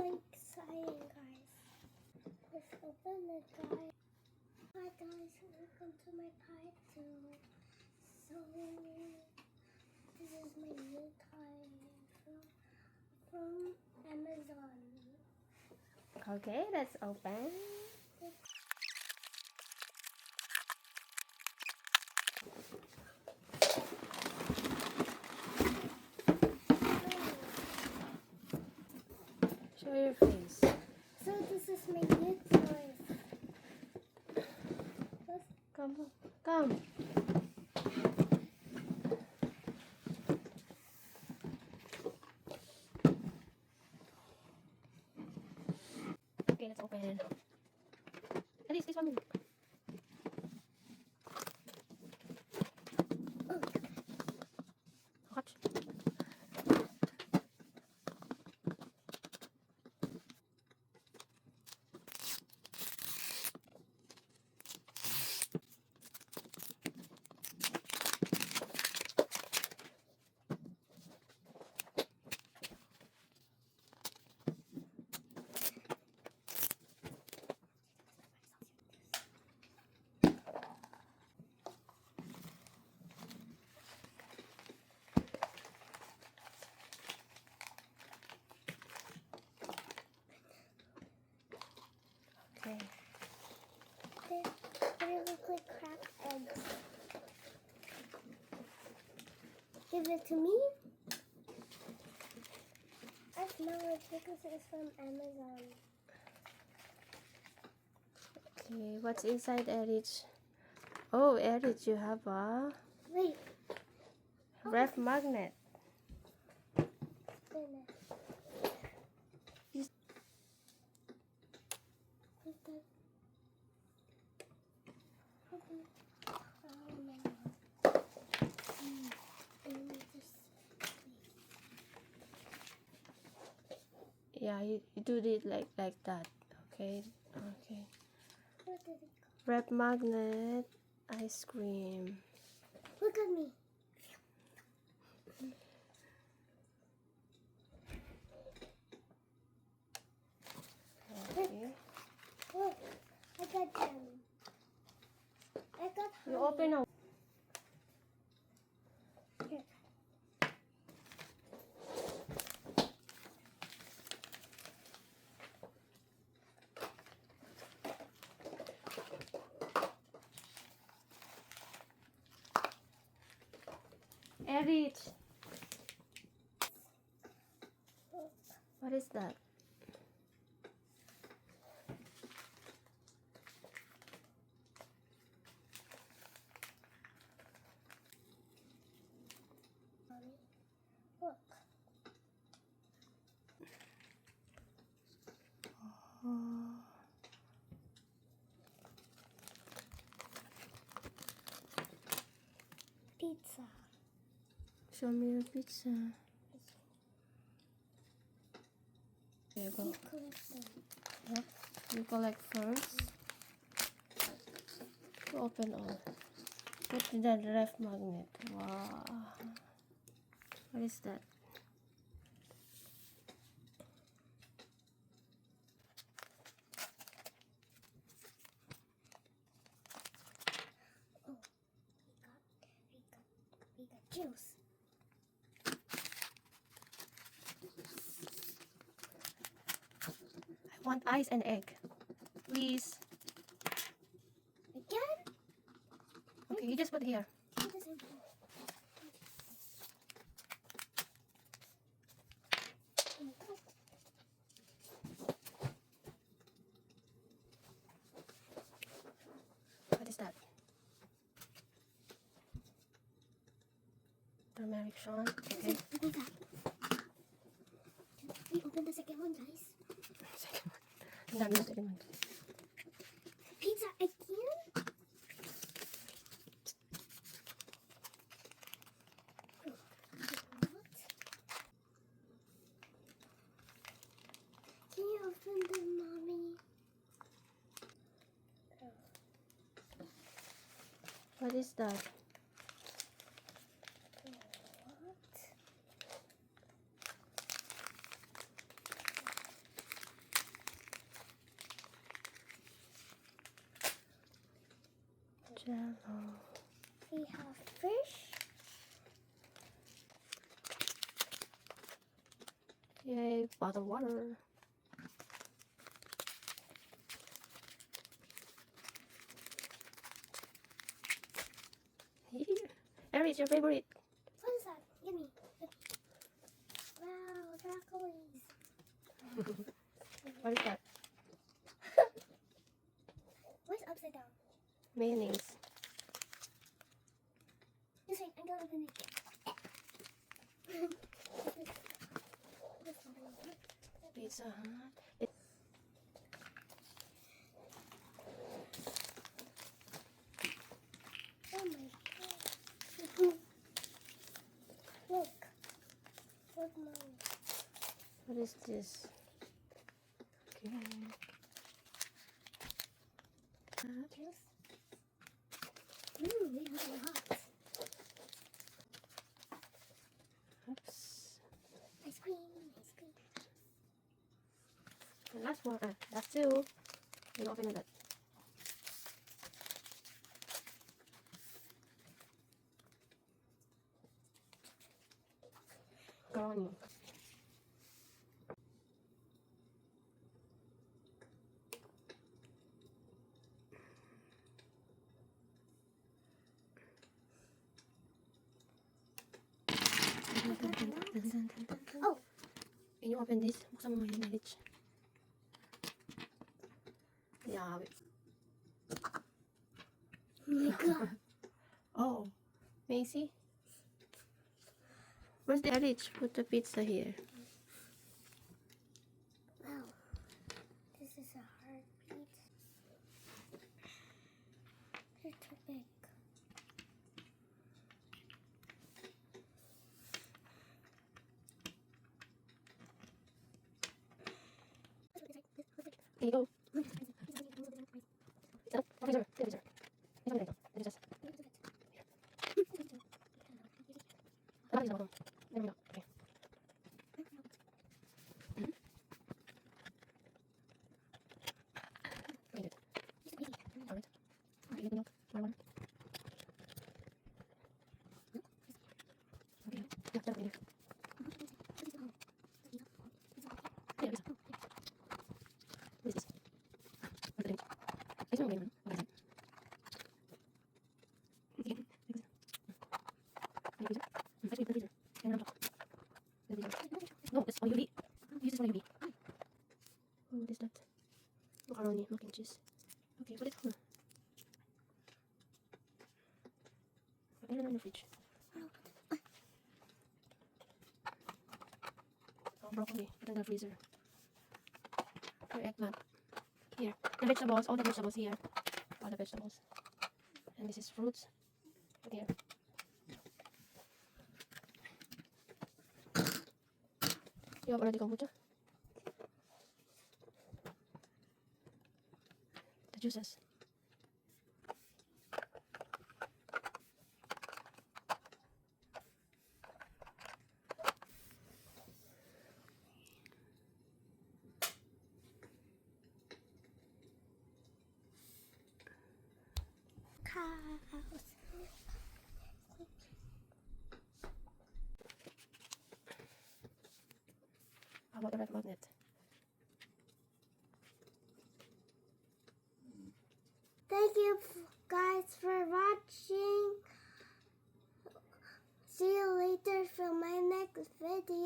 so exciting, guys. Let's open the guys. Hi guys, welcome to my pie too. So this is my new toy from Amazon. Okay, let's open. Show your face. So this is my new toy. Come, come. Okay, let's open. This one. Watch. Okay. They look like cracked eggs. Give it to me. I smell it because it's from Amazon. Okay, what's inside, Erich? Oh, Erich, you have a Wait. ref magnet. Goodness. What's that? Okay. Oh no. Yeah, you do it like that. Okay, okay. What did it Ref magnet ice cream. Look at me. Okay. Look, I got them. I got You honey. open now. Here. Erich. What is that? Mommy, look. Pizza. Show me your pizza. There you go. You collect them. Yep. You collect first. You open all. Put the ref magnet. Wow. What is that? Oh, we got juice. I want ice and egg. Please. Again? Okay, you just put here. It doesn't go. What is that? Turmeric Sean. Okay. Open that. We open the second one, guys. Second one. Dami yung second one. Pizza again? What? Can you open the mommy? What is that? What? Yay, bottled water. Here. Erich, your favorite. What is that? Give me. Wow, broccolis. What is that? What's upside down? Mayonnaise. Just wait, I'm going to open it. Pizza Hut. Oh my god. Look. Look, mom. What is this? Okay. Juice. Ooh, it's really hot. Oops. Ice cream, ice cream. And last one. Last two. You open that. Macaroni. Oh, Can you open this? Buksan mo yung Erich. Yeah. oh my god. Oh. Macy? Where's the Erich? Put the pizza here. Wow. This is a heartbeat. They're too big. There you go. Pizza. Freezer. Freezer. This one. There we go. There we go. Okay. Wait it. Alright. Okay, let me know. One. Okay. Yeah, that's it. Yeah, pizza. What is this? What's the name? It's not name. What is it? Okay. Freezer. Ice cream freezer. And on top. No, it's all UV. Use this for UV. Oh, what is that? Macaroni, mac and cheese. Okay, put it on. Put it in the fridge. Oh, broccoli. Put in the freezer. Your eggplant. Here. The vegetables, all the vegetables here. All the vegetables. And this is fruits. Put here. You have already kombucha? The juices. Cows. How about the red magnet? Thank you guys for watching. See you later for my next video.